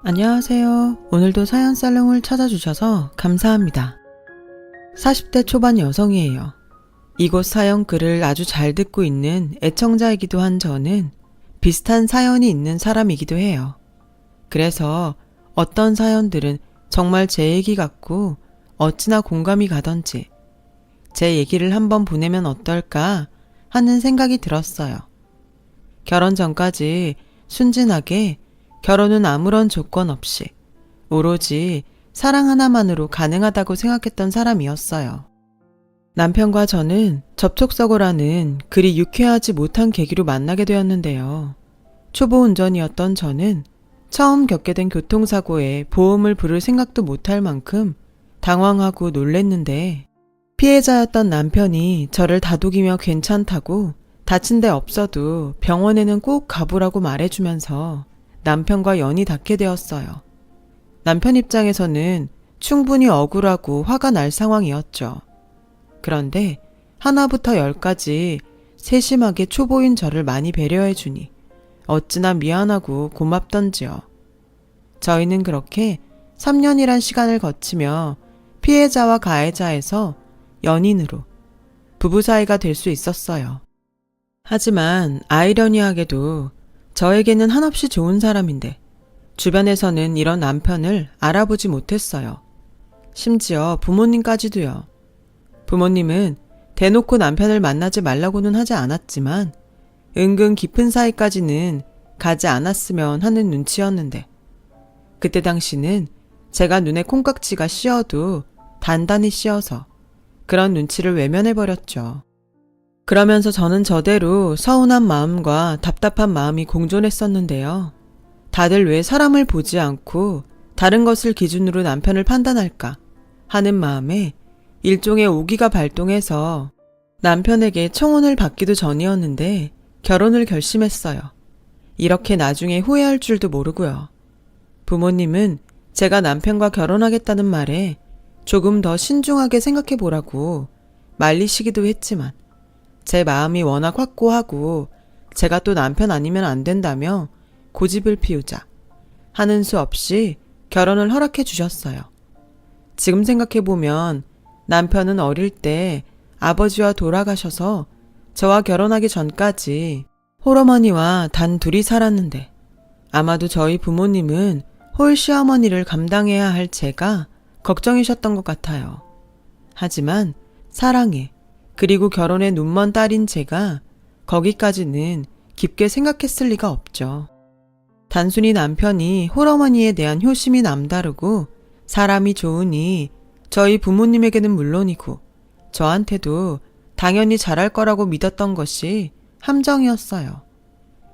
안녕하세요. 오늘도 사연 살롱을 찾아주셔서 감사합니다. 40대 초반 여성이에요. 이곳 사연 글을 아주 잘 듣고 있는 애청자이기도 한 저는 비슷한 사연이 있는 사람이기도 해요. 그래서 어떤 사연들은 정말 제 얘기 같고 어찌나 공감이 가던지 제 얘기를 한번 보내면 어떨까 하는 생각이 들었어요. 결혼 전까지 순진하게 결혼은 아무런 조건 없이 오로지 사랑 하나만으로 가능하다고 생각했던 사람이었어요. 남편과 저는 접촉사고라는 그리 유쾌하지 못한 계기로 만나게 되었는데요. 초보 운전이었던 저는 처음 겪게 된 교통사고에 보험을 부를 생각도 못할 만큼 당황하고 놀랬는데 피해자였던 남편이 저를 다독이며 괜찮다고 다친 데 없어도 병원에는 꼭 가보라고 말해주면서 남편과 연이 닿게 되었어요. 남편 입장에서는 충분히 억울하고 화가 날 상황이었죠. 그런데 하나부터 열까지 세심하게 초보인 저를 많이 배려해주니 어찌나 미안하고 고맙던지요. 저희는 그렇게 3년이란 시간을 거치며 피해자와 가해자에서 연인으로 부부 사이가 될 수 있었어요. 하지만 아이러니하게도 저에게는 한없이 좋은 사람인데 주변에서는 이런 남편을 알아보지 못했어요. 심지어 부모님까지도요. 부모님은 대놓고 남편을 만나지 말라고는 하지 않았지만 은근 깊은 사이까지는 가지 않았으면 하는 눈치였는데 그때 당시는 제가 눈에 콩깍지가 씌어도 단단히 씌어서 그런 눈치를 외면해버렸죠. 그러면서 저는 저대로 서운한 마음과 답답한 마음이 공존했었는데요. 다들 왜 사람을 보지 않고 다른 것을 기준으로 남편을 판단할까 하는 마음에 일종의 오기가 발동해서 남편에게 청혼을 받기도 전이었는데 결혼을 결심했어요. 이렇게 나중에 후회할 줄도 모르고요. 부모님은 제가 남편과 결혼하겠다는 말에 조금 더 신중하게 생각해 보라고 말리시기도 했지만 제 마음이 워낙 확고하고 제가 또 남편 아니면 안 된다며 고집을 피우자 하는 수 없이 결혼을 허락해 주셨어요. 지금 생각해보면 남편은 어릴 때 아버지와 돌아가셔서 저와 결혼하기 전까지 홀어머니와 단 둘이 살았는데 아마도 저희 부모님은 홀 시어머니를 감당해야 할 제가 걱정이셨던 것 같아요. 하지만 사랑에 그리고 결혼에 눈먼 딸인 제가 거기까지는 깊게 생각했을 리가 없죠. 단순히 남편이 홀어머니에 대한 효심이 남다르고 사람이 좋으니 저희 부모님에게는 물론이고 저한테도 당연히 잘할 거라고 믿었던 것이 함정이었어요.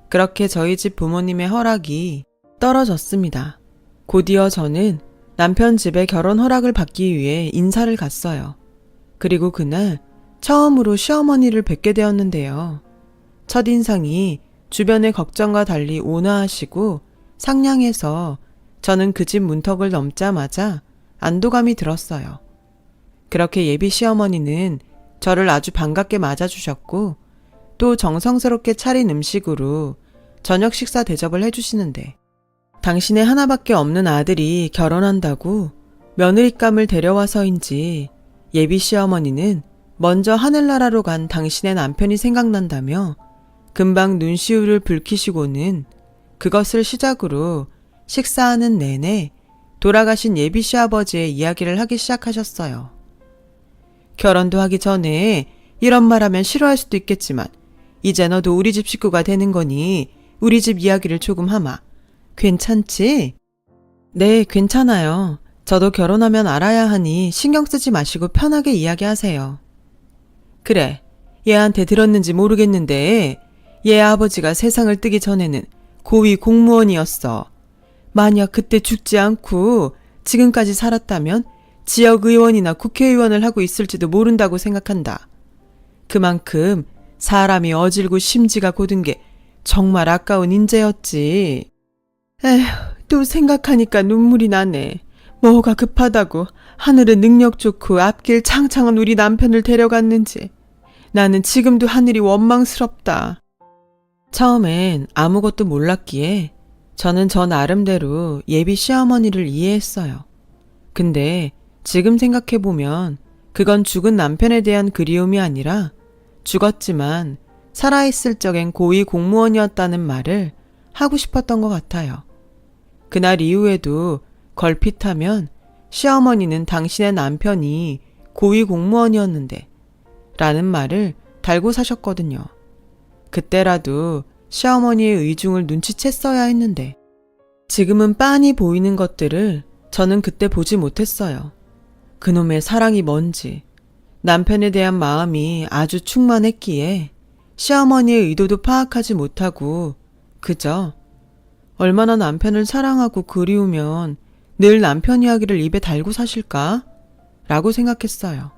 그렇게 저희 집 부모님의 허락이 떨어졌습니다. 곧이어 저는 남편 집에 결혼 허락을 받기 위해 인사를 갔어요. 그리고 그날 처음으로 시어머니를 뵙게 되었는데요. 첫인상이 주변의 걱정과 달리 온화하시고 상냥해서 저는 그 집 문턱을 넘자마자 안도감이 들었어요. 그렇게 예비 시어머니는 저를 아주 반갑게 맞아주셨고 또 정성스럽게 차린 음식으로 저녁 식사 대접을 해주시는데 당신의 하나밖에 없는 아들이 결혼한다고 며느리감을 데려와서인지 예비 시어머니는 먼저 하늘나라로 간 당신의 남편이 생각난다며 금방 눈시울을 붉히시고는 그것을 시작으로 식사하는 내내 돌아가신 예비 시아버지의 이야기를 하기 시작하셨어요. 결혼도 하기 전에 이런 말하면 싫어할 수도 있겠지만 이제 너도 우리 집 식구가 되는 거니 우리 집 이야기를 조금 하마. 괜찮지? 네, 괜찮아요. 저도 결혼하면 알아야 하니 신경 쓰지 마시고 편하게 이야기하세요. 그래, 얘한테 들었는지 모르겠는데 얘 아버지가 세상을 뜨기 전에는 고위 공무원이었어. 만약 그때 죽지 않고 지금까지 살았다면 지역의원이나 국회의원을 하고 있을지도 모른다고 생각한다. 그만큼 사람이 어질고 심지가 고든 게 정말 아까운 인재였지. 에휴, 또 생각하니까 눈물이 나네. 뭐가 급하다고 하늘은 능력 좋고 앞길 창창한 우리 남편을 데려갔는지. 나는 지금도 하늘이 원망스럽다. 처음엔 아무것도 몰랐기에 저는 저 나름대로 예비 시어머니를 이해했어요. 근데 지금 생각해보면 그건 죽은 남편에 대한 그리움이 아니라 죽었지만 살아있을 적엔 고위 공무원이었다는 말을 하고 싶었던 것 같아요. 그날 이후에도 걸핏하면 시어머니는 당신의 남편이 고위 공무원이었는데 라는 말을 달고 사셨거든요. 그때라도 시어머니의 의중을 눈치챘어야 했는데 지금은 빤히 보이는 것들을 저는 그때 보지 못했어요. 그놈의 사랑이 뭔지 남편에 대한 마음이 아주 충만했기에 시어머니의 의도도 파악하지 못하고 그저 얼마나 남편을 사랑하고 그리우면 늘 남편 이야기를 입에 달고 사실까? 라고 생각했어요.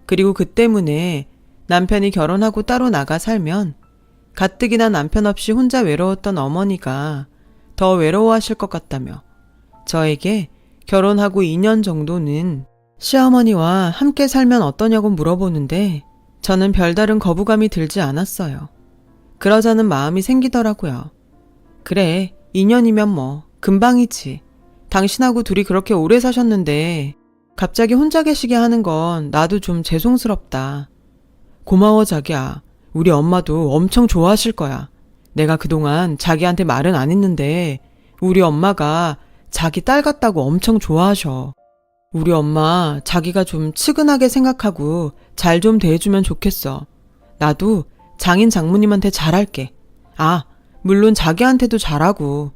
그리고 그 때문에 남편이 결혼하고 따로 나가 살면 가뜩이나 남편 없이 혼자 외로웠던 어머니가 더 외로워하실 것 같다며 저에게 결혼하고 2년 정도는 시어머니와 함께 살면 어떠냐고 물어보는데 저는 별다른 거부감이 들지 않았어요. 그러자는 마음이 생기더라고요. 그래, 2년이면 뭐 금방이지. 당신하고 둘이 그렇게 오래 사셨는데 갑자기 혼자 계시게 하는 건 나도 좀 죄송스럽다. 고마워 자기야. 우리 엄마도 엄청 좋아하실 거야. 내가 그동안 자기한테 말은 안 했는데 우리 엄마가 자기 딸 같다고 엄청 좋아하셔. 우리 엄마 자기가 좀 측은하게 생각하고 잘 좀 대해주면 좋겠어. 나도 장인 장모님한테 잘할게. 아, 물론 자기한테도 잘하고.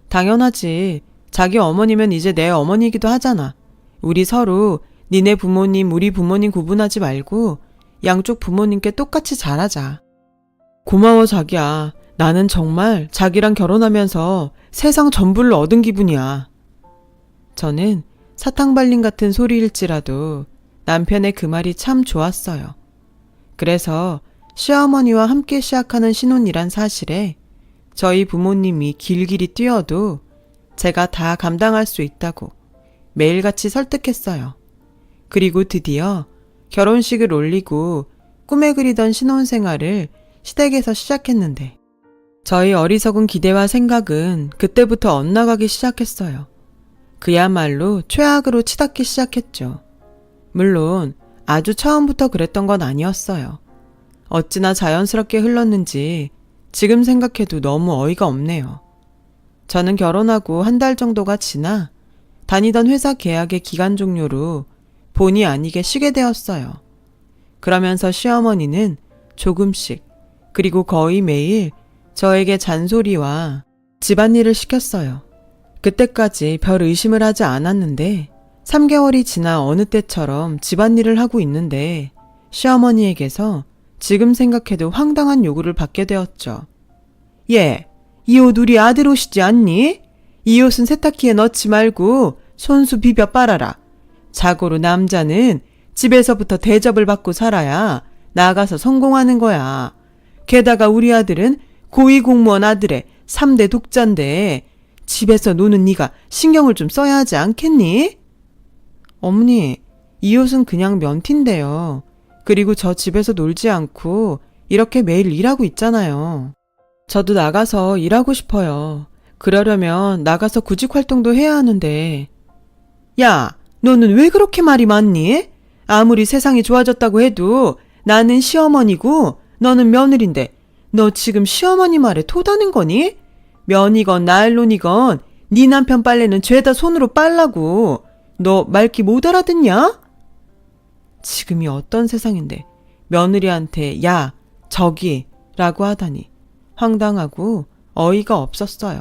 당연하지. 자기 어머니면 이제 내 어머니이기도 하잖아. 우리 서로 니네 부모님, 우리 부모님 구분하지 말고 양쪽 부모님께 똑같이 잘하자. 고마워 자기야. 나는 정말 자기랑 결혼하면서 세상 전부를 얻은 기분이야. 저는 사탕 발린 같은 소리일지라도 남편의 그 말이 참 좋았어요. 그래서 시어머니와 함께 시작하는 신혼이란 사실에 저희 부모님이 길길이 뛰어도 제가 다 감당할 수 있다고 매일같이 설득했어요. 그리고 드디어 결혼식을 올리고 꿈에 그리던 신혼생활을 시댁에서 시작했는데 저희 어리석은 기대와 생각은 그때부터 엇나가기 시작했어요. 그야말로 최악으로 치닫기 시작했죠. 물론 아주 처음부터 그랬던 건 아니었어요. 어찌나 자연스럽게 흘렀는지 지금 생각해도 너무 어이가 없네요. 저는 결혼하고 한 달 정도가 지나 다니던 회사 계약의 기간 종료로 본의 아니게 쉬게 되었어요. 그러면서 시어머니는 조금씩 그리고 거의 매일 저에게 잔소리와 집안일을 시켰어요. 그때까지 별 의심을 하지 않았는데 3개월이 지나 어느 때처럼 집안일을 하고 있는데 시어머니에게서 지금 생각해도 황당한 요구를 받게 되었죠. 예, 이 옷 우리 아들 옷이지 않니? 이 옷은 세탁기에 넣지 말고 손수 비벼 빨아라. 자고로 남자는 집에서부터 대접을 받고 살아야 나가서 성공하는 거야. 게다가 우리 아들은 고위공무원 아들의 3대 독자인데 집에서 노는 네가 신경을 좀 써야 하지 않겠니? 어머니, 이 옷은 그냥 면티인데요. 그리고 저 집에서 놀지 않고 이렇게 매일 일하고 있잖아요. 저도 나가서 일하고 싶어요. 그러려면 나가서 구직 활동도 해야 하는데. 야, 너는 왜 그렇게 말이 많니? 아무리 세상이 좋아졌다고 해도 나는 시어머니고 너는 며느린데 너 지금 시어머니 말에 토다는 거니? 면이건 나일론이건 네 남편 빨래는 죄다 손으로 빨라고. 너 말귀 못 알아듣냐? 지금이 어떤 세상인데 며느리한테 야, 저기 라고 하다니 황당하고 어이가 없었어요.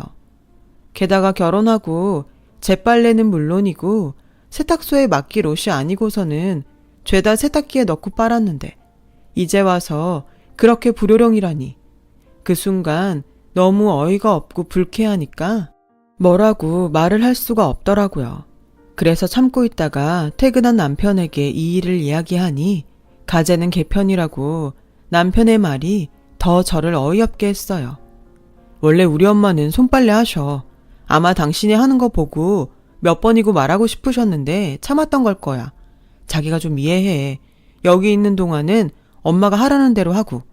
게다가 결혼하고 제 빨래는 물론이고 세탁소에 맡길 옷이 아니고서는 죄다 세탁기에 넣고 빨았는데 이제 와서 그렇게 불효령이라니. 그 순간 너무 어이가 없고 불쾌하니까 뭐라고 말을 할 수가 없더라고요. 그래서 참고 있다가 퇴근한 남편에게 이 일을 이야기하니 가재는 개편이라고 남편의 말이 더 저를 어이없게 했어요. 원래 우리 엄마는 손빨래 하셔. 아마 당신이 하는 거 보고 몇 번이고 말하고 싶으셨는데 참았던 걸 거야. 자기가 좀 이해해. 여기 있는 동안은 엄마가 하라는 대로 하고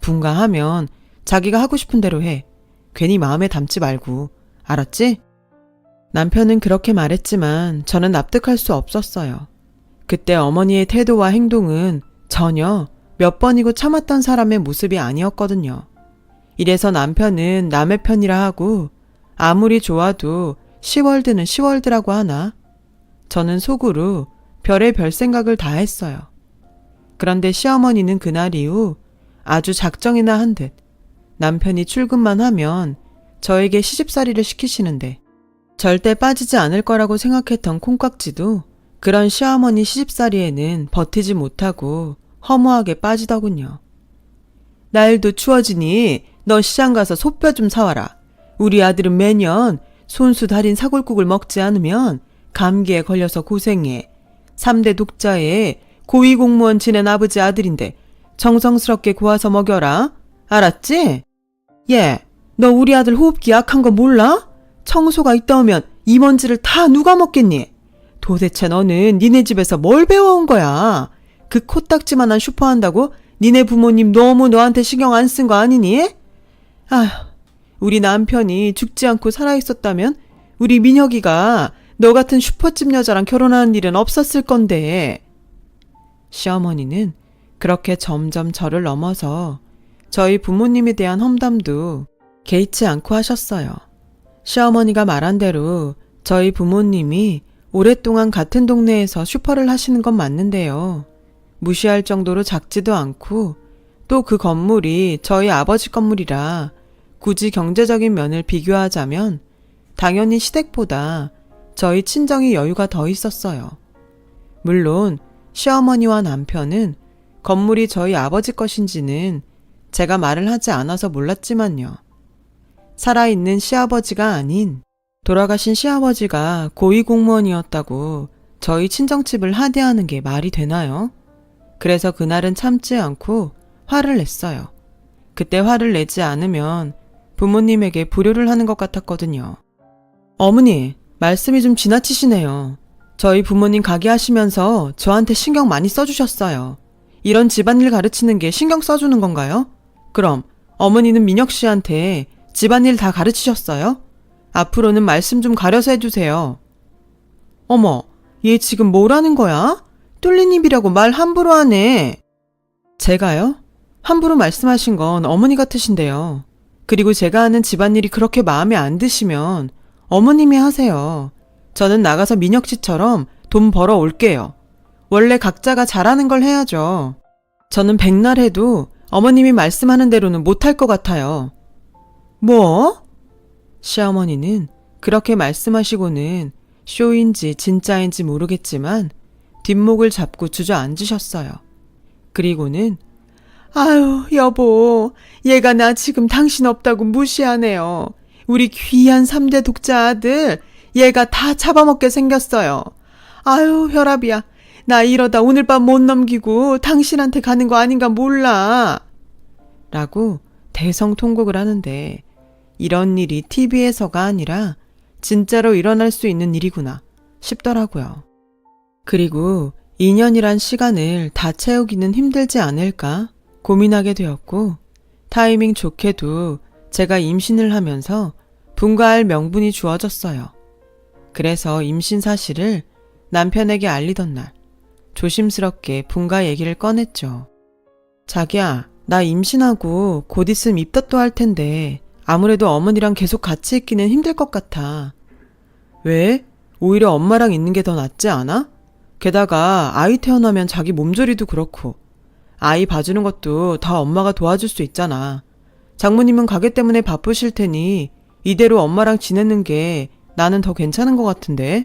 분가하면 자기가 하고 싶은 대로 해. 괜히 마음에 담지 말고. 알았지? 남편은 그렇게 말했지만 저는 납득할 수 없었어요. 그때 어머니의 태도와 행동은 전혀 몇 번이고 참았던 사람의 모습이 아니었거든요. 이래서 남편은 남의 편이라 하고 아무리 좋아도 시월드는 시월드라고 하나? 저는 속으로 별의 생각을 다 했어요. 그런데 시어머니는 그날 이후 아주 작정이나 한 듯 남편이 출근만 하면 저에게 시집살이를 시키시는데 절대 빠지지 않을 거라고 생각했던 콩깍지도 그런 시어머니 시집살이에는 버티지 못하고 허무하게 빠지더군요. 날도 추워지니 너 시장 가서 소뼈 좀 사와라. 우리 아들은 매년 손수 달인 사골국을 먹지 않으면 감기에 걸려서 고생해. 3대 독자에 고위공무원 지낸 아버지 아들인데 정성스럽게 구워서 먹여라. 알았지? 얘, 너 우리 아들 호흡기 약한 거 몰라? 청소가 있다 오면 이 먼지를 다 누가 먹겠니? 도대체 너는 니네 집에서 뭘 배워온 거야? 그 코딱지만한 슈퍼한다고 니네 부모님 너무 너한테 신경 안 쓴 거 아니니? 아휴, 우리 남편이 죽지 않고 살아있었다면 우리 민혁이가 너 같은 슈퍼집 여자랑 결혼하는 일은 없었을 건데. 시어머니는 그렇게 점점 저를 넘어서 저희 부모님에 대한 험담도 개의치 않고 하셨어요. 시어머니가 말한 대로 저희 부모님이 오랫동안 같은 동네에서 슈퍼를 하시는 건 맞는데요. 무시할 정도로 작지도 않고 또 그 건물이 저희 아버지 건물이라 굳이 경제적인 면을 비교하자면 당연히 시댁보다 저희 친정이 여유가 더 있었어요. 물론 시어머니와 남편은 건물이 저희 아버지 것인지는 제가 말을 하지 않아서 몰랐지만요. 살아있는 시아버지가 아닌 돌아가신 시아버지가 고위공무원이었다고 저희 친정집을 하대하는 게 말이 되나요? 그래서 그날은 참지 않고 화를 냈어요. 그때 화를 내지 않으면 부모님에게 불효를 하는 것 같았거든요. 어머니, 말씀이 좀 지나치시네요. 저희 부모님 가게 하시면서 저한테 신경 많이 써주셨어요. 이런 집안일 가르치는 게 신경 써주는 건가요? 그럼 어머니는 민혁 씨한테 집안일 다 가르치셨어요? 앞으로는 말씀 좀 가려서 해주세요. 어머, 얘 지금 뭐라는 거야? 뚫린 입이라고 말 함부로 하네. 제가요? 함부로 말씀하신 건 어머니 같으신데요. 그리고 제가 하는 집안일이 그렇게 마음에 안 드시면 어머님이 하세요. 저는 나가서 민혁 씨처럼 돈 벌어 올게요. 원래 각자가 잘하는 걸 해야죠. 저는 백날 해도 어머님이 말씀하는 대로는 못할 것 같아요. 뭐? 시어머니는 그렇게 말씀하시고는 쇼인지 진짜인지 모르겠지만 뒷목을 잡고 주저앉으셨어요. 그리고는 아유, 여보, 얘가 나 지금 당신 없다고 무시하네요. 우리 귀한 3대 독자 아들, 얘가 다 잡아먹게 생겼어요. 아유, 혈압이야. 나 이러다 오늘 밤 못 넘기고 당신한테 가는 거 아닌가 몰라. 라고 대성통곡을 하는데 이런 일이 TV에서가 아니라 진짜로 일어날 수 있는 일이구나 싶더라고요. 그리고 2년이란 시간을 다 채우기는 힘들지 않을까 고민하게 되었고 타이밍 좋게도 제가 임신을 하면서 분가할 명분이 주어졌어요. 그래서 임신 사실을 남편에게 알리던 날 조심스럽게 분가 얘기를 꺼냈죠. 자기야, 나 임신하고 곧 있으면 입덧도 할 텐데 아무래도 어머니랑 계속 같이 있기는 힘들 것 같아. 왜? 오히려 엄마랑 있는 게 더 낫지 않아? 게다가 아이 태어나면 자기 몸조리도 그렇고 아이 봐주는 것도 다 엄마가 도와줄 수 있잖아. 장모님은 가게 때문에 바쁘실 테니 이대로 엄마랑 지내는 게 나는 더 괜찮은 것 같은데.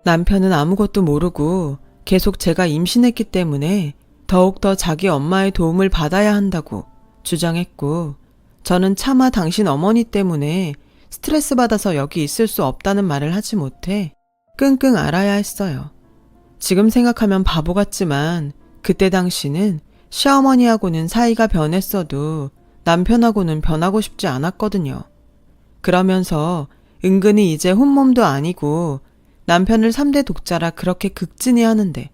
남편은 아무것도 모르고 계속 제가 임신했기 때문에 더욱더 자기 엄마의 도움을 받아야 한다고 주장했고 저는 차마 당신 어머니 때문에 스트레스 받아서 여기 있을 수 없다는 말을 하지 못해 끙끙 앓아야 했어요. 지금 생각하면 바보 같지만 그때 당시는 시어머니하고는 사이가 변했어도 남편하고는 변하고 싶지 않았거든요. 그러면서 은근히 이제 혼몸도 아니고 남편을 3대 독자라 그렇게 극진히 하는데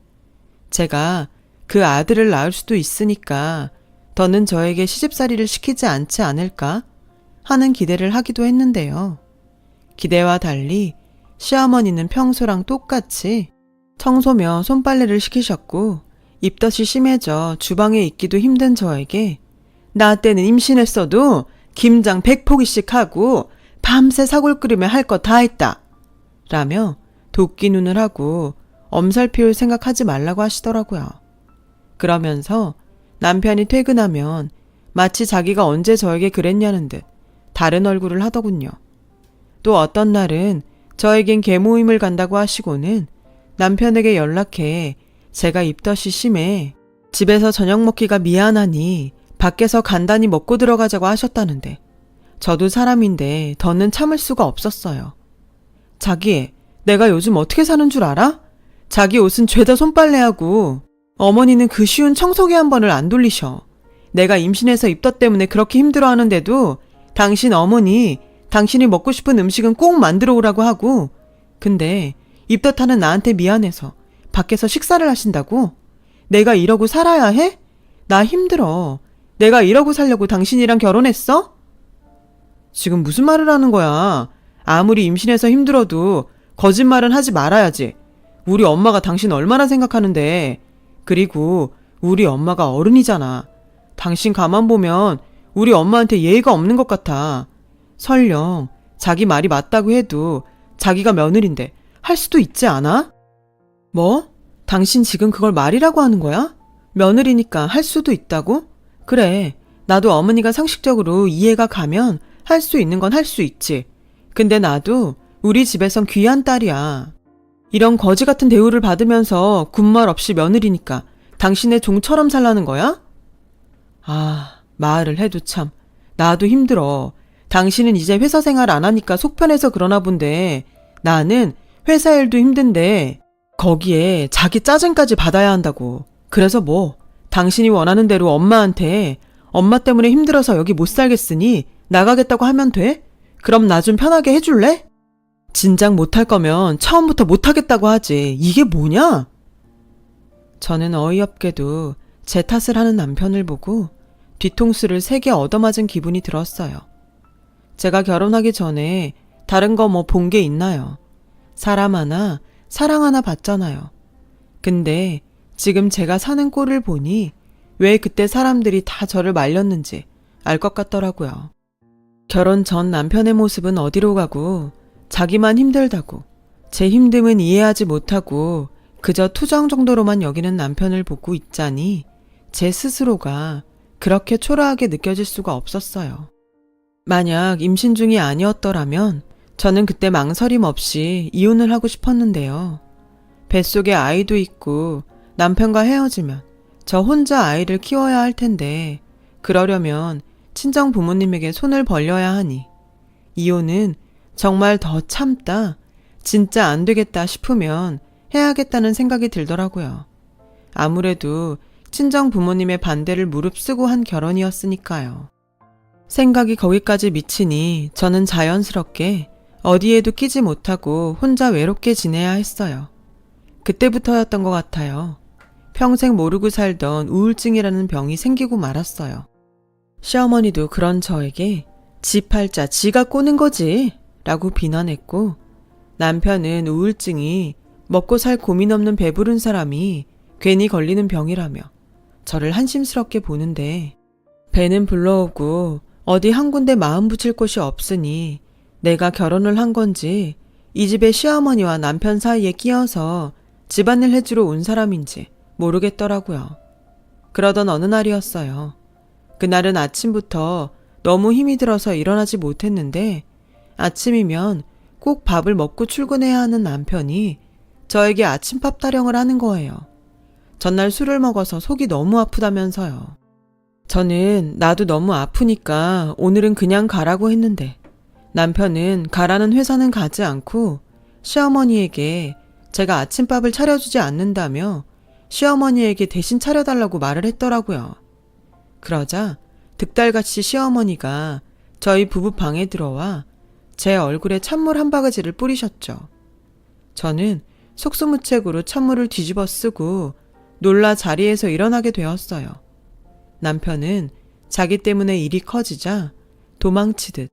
제가 그 아들을 낳을 수도 있으니까 더는 저에게 시집살이를 시키지 않지 않을까? 하는 기대를 하기도 했는데요. 기대와 달리 시어머니는 평소랑 똑같이 청소며 손빨래를 시키셨고 입덧이 심해져 주방에 있기도 힘든 저에게 나 때는 임신했어도 김장 100포기씩 하고 밤새 사골 끓이며 할 거 다 했다 라며 도끼 눈을 하고 엄살 피울 생각하지 말라고 하시더라고요. 그러면서 남편이 퇴근하면 마치 자기가 언제 저에게 그랬냐는 듯 다른 얼굴을 하더군요. 또 어떤 날은 저에겐 개모임을 간다고 하시고는 남편에게 연락해 제가 입덧이 심해 집에서 저녁 먹기가 미안하니 밖에서 간단히 먹고 들어가자고 하셨다는데 저도 사람인데 더는 참을 수가 없었어요. 자기, 내가 요즘 어떻게 사는 줄 알아? 자기 옷은 죄다 손빨래하고 어머니는 그 쉬운 청소기 한 번을 안 돌리셔. 내가 임신해서 입덧 때문에 그렇게 힘들어하는데도 당신 어머니, 당신이 먹고 싶은 음식은 꼭 만들어 오라고 하고 근데 입덧하는 나한테 미안해서 밖에서 식사를 하신다고? 내가 이러고 살아야 해? 나 힘들어. 내가 이러고 살려고 당신이랑 결혼했어? 지금 무슨 말을 하는 거야? 아무리 임신해서 힘들어도 거짓말은 하지 말아야지. 우리 엄마가 당신 얼마나 생각하는데. 그리고 우리 엄마가 어른이잖아. 당신 가만 보면 우리 엄마한테 예의가 없는 것 같아. 설령 자기 말이 맞다고 해도 자기가 며느린데 할 수도 있지 않아? 뭐? 당신 지금 그걸 말이라고 하는 거야? 며느리니까 할 수도 있다고? 그래, 나도 어머니가 상식적으로 이해가 가면 할 수 있는 건 할 수 있지. 근데 나도 우리 집에선 귀한 딸이야. 이런 거지 같은 대우를 받으면서 군말 없이 며느리니까 당신의 종처럼 살라는 거야? 아, 말을 해도 참. 나도 힘들어. 당신은 이제 회사 생활 안 하니까 속편해서 그러나 본데 나는 회사 일도 힘든데 거기에 자기 짜증까지 받아야 한다고. 그래서 뭐 당신이 원하는 대로 엄마한테 엄마 때문에 힘들어서 여기 못 살겠으니 나가겠다고 하면 돼? 그럼 나 좀 편하게 해줄래? 진작 못할 거면 처음부터 못하겠다고 하지. 이게 뭐냐? 저는 어이없게도 제 탓을 하는 남편을 보고 뒤통수를 세게 얻어맞은 기분이 들었어요. 제가 결혼하기 전에 다른 거 뭐 본 게 있나요? 사람 하나, 사랑 하나 봤잖아요. 근데 지금 제가 사는 꼴을 보니 왜 그때 사람들이 다 저를 말렸는지 알 것 같더라고요. 결혼 전 남편의 모습은 어디로 가고 자기만 힘들다고 제 힘듦은 이해하지 못하고 그저 투정 정도로만 여기는 남편을 보고 있자니 제 스스로가 그렇게 초라하게 느껴질 수가 없었어요. 만약 임신 중이 아니었더라면 저는 그때 망설임 없이 이혼을 하고 싶었는데요. 뱃속에 아이도 있고 남편과 헤어지면 저 혼자 아이를 키워야 할 텐데 그러려면 친정 부모님에게 손을 벌려야 하니 이혼은 정말 더 참다 진짜 안 되겠다 싶으면 해야겠다는 생각이 들더라고요. 아무래도 친정 부모님의 반대를 무릅쓰고 한 결혼이었으니까요. 생각이 거기까지 미치니 저는 자연스럽게 어디에도 끼지 못하고 혼자 외롭게 지내야 했어요. 그때부터였던 것 같아요. 평생 모르고 살던 우울증이라는 병이 생기고 말았어요. 시어머니도 그런 저에게 지 팔자 지가 꼬는 거지 라고 비난했고 남편은 우울증이 먹고 살 고민 없는 배부른 사람이 괜히 걸리는 병이라며 저를 한심스럽게 보는데 배는 불러오고 어디 한 군데 마음 붙일 곳이 없으니 내가 결혼을 한 건지 이 집에 시어머니와 남편 사이에 끼어서 집안일 해주러 온 사람인지 모르겠더라고요. 그러던 어느 날이었어요. 그날은 아침부터 너무 힘이 들어서 일어나지 못했는데 아침이면 꼭 밥을 먹고 출근해야 하는 남편이 저에게 아침밥 타령을 하는 거예요. 전날 술을 먹어서 속이 너무 아프다면서요. 저는 나도 너무 아프니까 오늘은 그냥 가라고 했는데 남편은 가라는 회사는 가지 않고 시어머니에게 제가 아침밥을 차려주지 않는다며 시어머니에게 대신 차려달라고 말을 했더라고요. 그러자 득달같이 시어머니가 저희 부부 방에 들어와 제 얼굴에 찬물 한 바가지를 뿌리셨죠. 저는 속수무책으로 찬물을 뒤집어 쓰고 놀라 자리에서 일어나게 되었어요. 남편은 자기 때문에 일이 커지자 도망치듯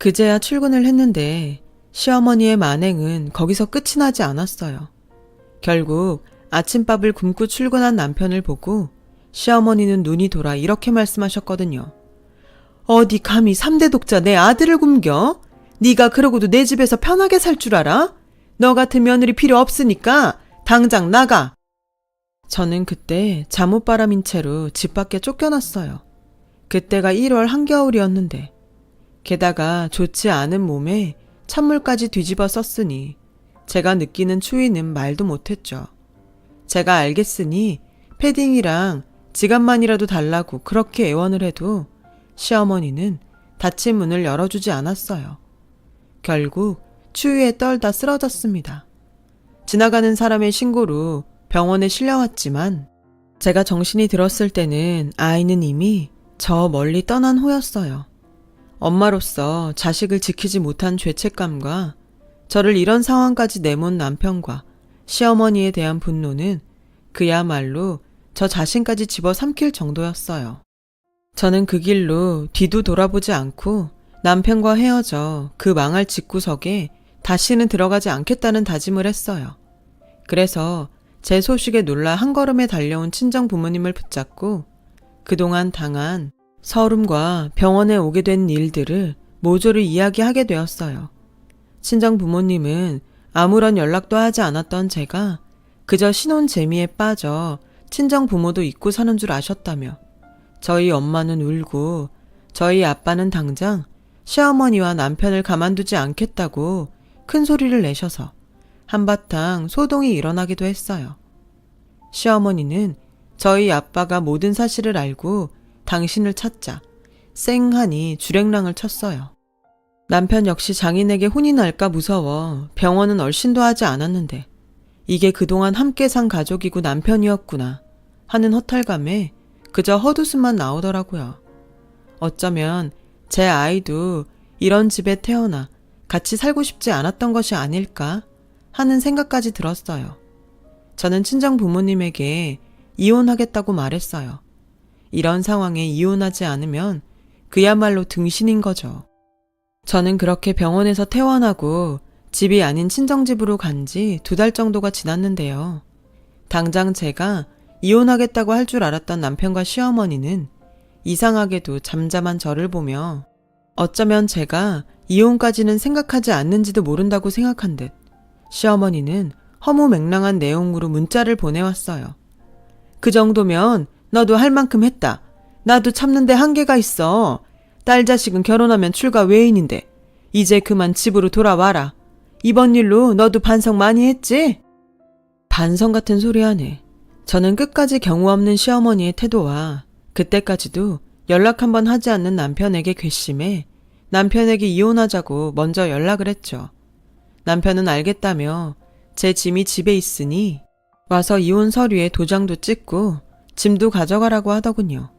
그제야 출근을 했는데 시어머니의 만행은 거기서 끝이 나지 않았어요. 결국 아침밥을 굶고 출근한 남편을 보고 시어머니는 눈이 돌아 이렇게 말씀하셨거든요. 어디 감히 3대 독자 내 아들을 굶겨? 네가 그러고도 내 집에서 편하게 살 줄 알아? 너 같은 며느리 필요 없으니까 당장 나가. 저는 그때 잠옷바람인 채로 집 밖에 쫓겨났어요. 그때가 1월 한겨울이었는데 게다가 좋지 않은 몸에 찬물까지 뒤집어 썼으니 제가 느끼는 추위는 말도 못했죠. 제가 알겠으니 패딩이랑 지갑만이라도 달라고 그렇게 애원을 해도 시어머니는 닫힌 문을 열어주지 않았어요. 결국 추위에 떨다 쓰러졌습니다. 지나가는 사람의 신고로 병원에 실려왔지만 제가 정신이 들었을 때는 아이는 이미 저 멀리 떠난 후였어요. 엄마로서 자식을 지키지 못한 죄책감과 저를 이런 상황까지 내몬 남편과 시어머니에 대한 분노는 그야말로 저 자신까지 집어삼킬 정도였어요. 저는 그 길로 뒤도 돌아보지 않고 남편과 헤어져 그 망할 집구석에 다시는 들어가지 않겠다는 다짐을 했어요. 그래서 제 소식에 놀라 한 걸음에 달려온 친정 부모님을 붙잡고 그동안 당한 서름과 병원에 오게 된 일들을 모조리 이야기하게 되었어요. 친정 부모님은 아무런 연락도 하지 않았던 제가 그저 신혼 재미에 빠져 친정 부모도 잊고 사는 줄 아셨다며 저희 엄마는 울고 저희 아빠는 당장 시어머니와 남편을 가만두지 않겠다고 큰 소리를 내셔서 한바탕 소동이 일어나기도 했어요. 시어머니는 저희 아빠가 모든 사실을 알고 당신을 찾자 쌩하니 주랭랑을 쳤어요. 남편 역시 장인에게 혼이 날까 무서워 병원은 얼씬도 하지 않았는데 이게 그동안 함께 산 가족이고 남편이었구나 하는 허탈감에 그저 헛웃음만 나오더라고요. 어쩌면 제 아이도 이런 집에 태어나 같이 살고 싶지 않았던 것이 아닐까 하는 생각까지 들었어요. 저는 친정 부모님에게 이혼하겠다고 말했어요. 이런 상황에 이혼하지 않으면 그야말로 등신인 거죠. 저는 그렇게 병원에서 퇴원하고 집이 아닌 친정집으로 간 지 2달 정도가 지났는데요. 당장 제가 이혼하겠다고 할 줄 알았던 남편과 시어머니는 이상하게도 잠잠한 저를 보며 어쩌면 제가 이혼까지는 생각하지 않는지도 모른다고 생각한 듯 시어머니는 허무맹랑한 내용으로 문자를 보내왔어요. 그 정도면 너도 할 만큼 했다. 나도 참는데 한계가 있어. 딸 자식은 결혼하면 출가 외인인데 이제 그만 집으로 돌아와라. 이번 일로 너도 반성 많이 했지? 반성 같은 소리 하네. 저는 끝까지 경우 없는 시어머니의 태도와 그때까지도 연락 한번 하지 않는 남편에게 괘씸해 남편에게 이혼하자고 먼저 연락을 했죠. 남편은 알겠다며 제 짐이 집에 있으니 와서 이혼 서류에 도장도 찍고 짐도 가져가라고 하더군요.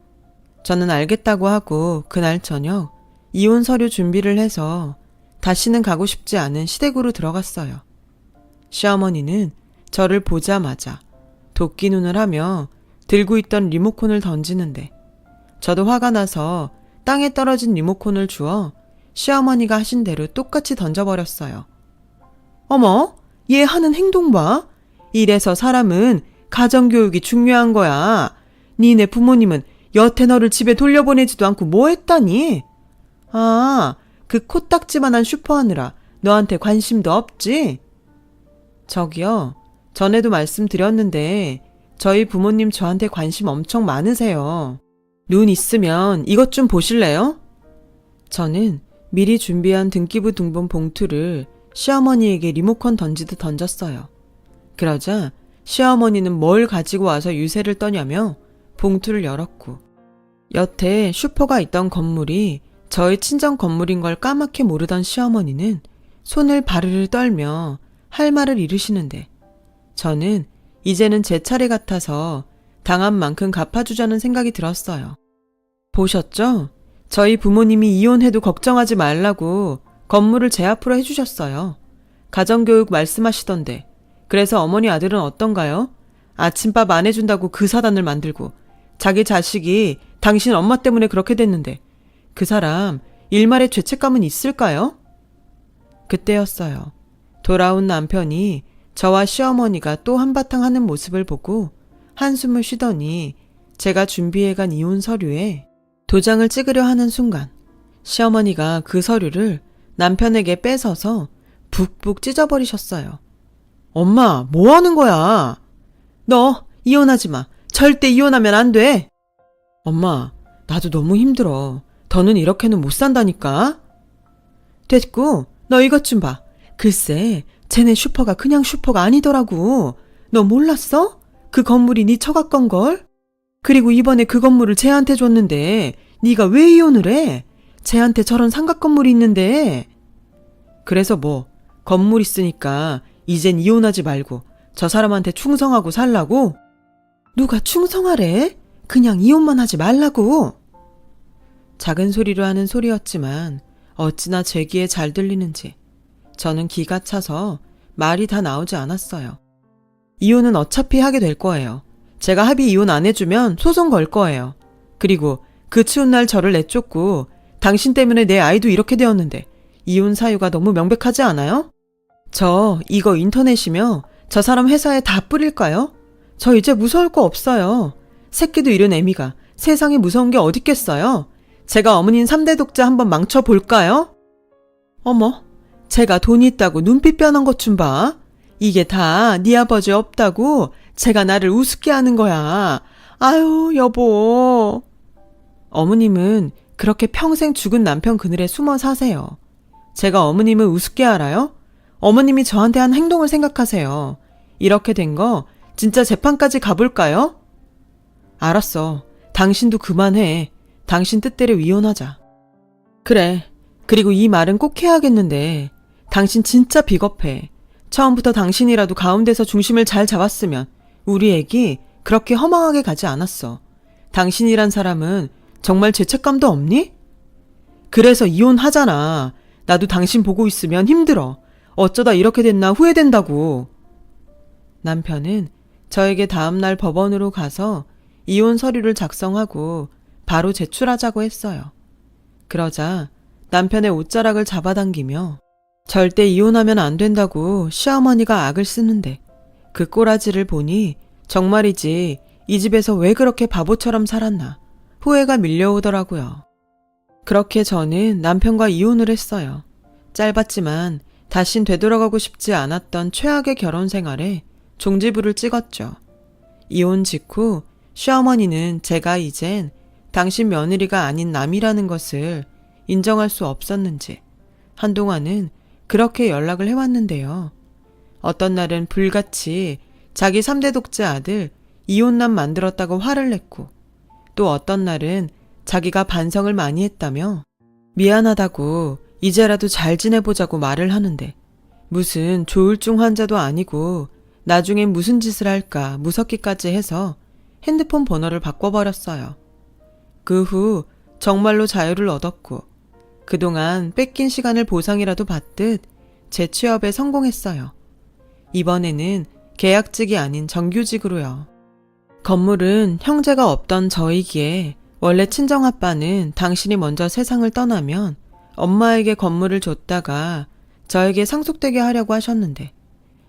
저는 알겠다고 하고 그날 저녁 이혼 서류 준비를 해서 다시는 가고 싶지 않은 시댁으로 들어갔어요. 시어머니는 저를 보자마자 도끼 눈을 하며 들고 있던 리모컨을 던지는데 저도 화가 나서 땅에 떨어진 리모컨을 주워 시어머니가 하신 대로 똑같이 던져버렸어요. 어머, 얘 하는 행동 봐. 이래서 사람은 가정교육이 중요한 거야. 니네 부모님은 여태 너를 집에 돌려보내지도 않고 뭐 했다니? 아, 그 코딱지만한 슈퍼 하느라 너한테 관심도 없지? 저기요, 전에도 말씀드렸는데 저희 부모님 저한테 관심 엄청 많으세요. 눈 있으면 이것 좀 보실래요? 저는 미리 준비한 등기부 등본 봉투를 시어머니에게 리모컨 던지듯 던졌어요. 그러자 시어머니는 뭘 가지고 와서 유세를 떠냐며 봉투를 열었고 여태 슈퍼가 있던 건물이 저희 친정 건물인 걸 까맣게 모르던 시어머니는 손을 바르르 떨며 할 말을 잃으시는데 저는 이제는 제 차례 같아서 당한 만큼 갚아주자는 생각이 들었어요. 보셨죠? 저희 부모님이 이혼해도 걱정하지 말라고 건물을 제 앞으로 해주셨어요. 가정교육 말씀하시던데 그래서 어머니 아들은 어떤가요? 아침밥 안 해준다고 그 사단을 만들고 자기 자식이 당신 엄마 때문에 그렇게 됐는데 그 사람 일말의 죄책감은 있을까요? 그때였어요. 돌아온 남편이 저와 시어머니가 또 한바탕 하는 모습을 보고 한숨을 쉬더니 제가 준비해간 이혼 서류에 도장을 찍으려 하는 순간 시어머니가 그 서류를 남편에게 뺏어서 북북 찢어버리셨어요. 엄마, 뭐 하는 거야? 너 이혼하지 마. 절대 이혼하면 안 돼. 엄마, 나도 너무 힘들어. 더는 이렇게는 못 산다니까. 됐고, 너 이것 좀 봐. 글쎄, 쟤네 슈퍼가 그냥 슈퍼가 아니더라고. 너 몰랐어? 그 건물이 네 처갓건걸? 그리고 이번에 그 건물을 쟤한테 줬는데 네가 왜 이혼을 해? 쟤한테 저런 삼각 건물이 있는데. 그래서 뭐 건물 있으니까 이젠 이혼하지 말고 저 사람한테 충성하고 살라고? 누가 충성하래? 그냥 이혼만 하지 말라고. 작은 소리로 하는 소리였지만 어찌나 제 귀에 잘 들리는지 저는 기가 차서 말이 다 나오지 않았어요. 이혼은 어차피 하게 될 거예요. 제가 합의 이혼 안 해주면 소송 걸 거예요. 그리고 그 추운 날 저를 내쫓고 당신 때문에 내 아이도 이렇게 되었는데 이혼 사유가 너무 명백하지 않아요? 저 이거 인터넷이며 저 사람 회사에 다 뿌릴까요? 저 이제 무서울 거 없어요. 새끼도 잃은 애미가 세상에 무서운 게 어딨겠어요? 제가 어머님 3대 독자 한번 망쳐볼까요? 어머, 제가 돈이 있다고 눈빛 변한 것 좀 봐. 이게 다 네 아버지 없다고 제가 나를 우습게 하는 거야. 아유, 여보. 어머님은 그렇게 평생 죽은 남편 그늘에 숨어 사세요. 제가 어머님을 우습게 알아요? 어머님이 저한테 한 행동을 생각하세요. 이렇게 된 거 진짜 재판까지 가볼까요? 알았어. 당신도 그만해. 당신 뜻대로 이혼하자. 그래. 그리고 이 말은 꼭 해야겠는데 당신 진짜 비겁해. 처음부터 당신이라도 가운데서 중심을 잘 잡았으면 우리 애기 그렇게 허망하게 가지 않았어. 당신이란 사람은 정말 죄책감도 없니? 그래서 이혼하잖아. 나도 당신 보고 있으면 힘들어. 어쩌다 이렇게 됐나 후회된다고. 남편은 저에게 다음날 법원으로 가서 이혼 서류를 작성하고 바로 제출하자고 했어요. 그러자 남편의 옷자락을 잡아당기며 절대 이혼하면 안 된다고 시어머니가 악을 쓰는데 그 꼬라지를 보니 정말이지 이 집에서 왜 그렇게 바보처럼 살았나 후회가 밀려오더라고요. 그렇게 저는 남편과 이혼을 했어요. 짧았지만 다신 되돌아가고 싶지 않았던 최악의 결혼 생활에 종지부를 찍었죠. 이혼 직후 시어머니는 제가 이젠 당신 며느리가 아닌 남이라는 것을 인정할 수 없었는지 한동안은 그렇게 연락을 해왔는데요. 어떤 날은 불같이 자기 3대 독자 아들 이혼남 만들었다고 화를 냈고 또 어떤 날은 자기가 반성을 많이 했다며 미안하다고 이제라도 잘 지내보자고 말을 하는데 무슨 조울증 환자도 아니고 나중엔 무슨 짓을 할까 무섭기까지 해서 핸드폰 번호를 바꿔버렸어요. 그 후 정말로 자유를 얻었고 그동안 뺏긴 시간을 보상이라도 받듯 재취업에 성공했어요. 이번에는 계약직이 아닌 정규직으로요. 건물은 형제가 없던 저이기에 원래 친정아빠는 당신이 먼저 세상을 떠나면 엄마에게 건물을 줬다가 저에게 상속되게 하려고 하셨는데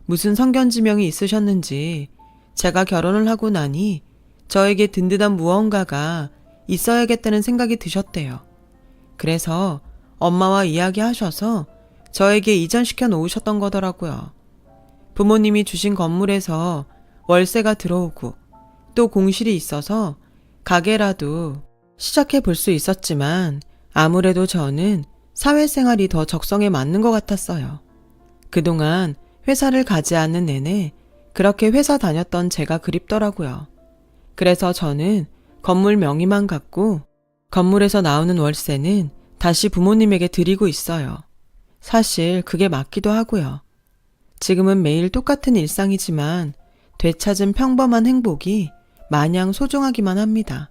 무슨 성견지명이 있으셨는지 제가 결혼을 하고 나니 저에게 든든한 무언가가 있어야겠다는 생각이 드셨대요. 그래서 엄마와 이야기하셔서 저에게 이전시켜 놓으셨던 거더라고요. 부모님이 주신 건물에서 월세가 들어오고 또 공실이 있어서 가게라도 시작해 볼 수 있었지만 아무래도 저는 사회생활이 더 적성에 맞는 것 같았어요. 그동안 회사를 가지 않는 내내 그렇게 회사 다녔던 제가 그립더라고요. 그래서 저는 건물 명의만 갖고 건물에서 나오는 월세는 다시 부모님에게 드리고 있어요. 사실 그게 맞기도 하고요. 지금은 매일 똑같은 일상이지만 되찾은 평범한 행복이 마냥 소중하기만 합니다.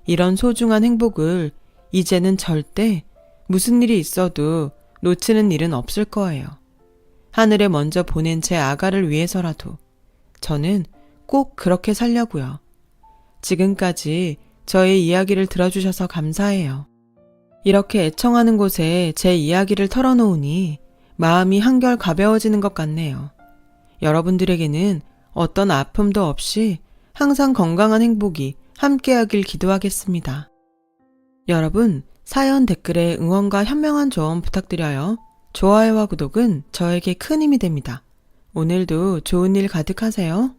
이런 소중한 행복을 이제는 절대 무슨 일이 있어도 놓치는 일은 없을 거예요. 하늘에 먼저 보낸 제 아가를 위해서라도 저는 꼭 그렇게 살려고요. 지금까지 저의 이야기를 들어주셔서 감사해요. 이렇게 애청하는 곳에 제 이야기를 털어놓으니 마음이 한결 가벼워지는 것 같네요. 여러분들에게는 어떤 아픔도 없이 항상 건강한 행복이 함께하길 기도하겠습니다. 여러분, 사연 댓글에 응원과 현명한 조언 부탁드려요. 좋아요와 구독은 저에게 큰 힘이 됩니다. 오늘도 좋은 일 가득하세요.